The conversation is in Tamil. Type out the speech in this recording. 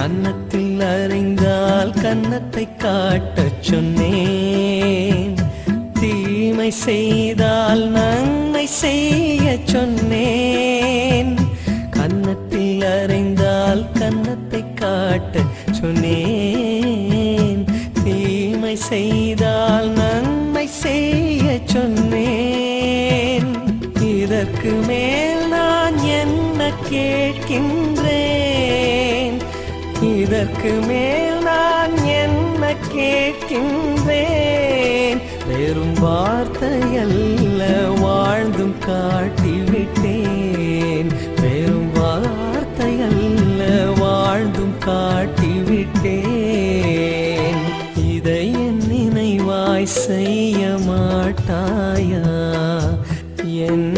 கன்னத்தில் அறைந்தால் கன்னத்தை காட்டச் சொன்னேன். தீமை செய்தால் நன்மை செய்ய சொன்னேன். கன்னத்தில் அறைந்தால் கன்னத்தை காட்டச் சொன்னேன். தீமை செய்தால் நன்மை செய்ய சொன்னேன். இதற்கு மேல் நான் என்ன கேட்கின்றேன்? இதற்கு மேல் நான் என்ன கேட்கின்றேன்? வெறும் வார்த்தையல்ல வாழ்ந்தும் காட்டிவிட்டேன். வெறும் வார்த்தையல்ல வாழ்ந்தும் காட்டிவிட்டேன். இதை என் நினைவாய் செய்ய மாட்டாயா? என்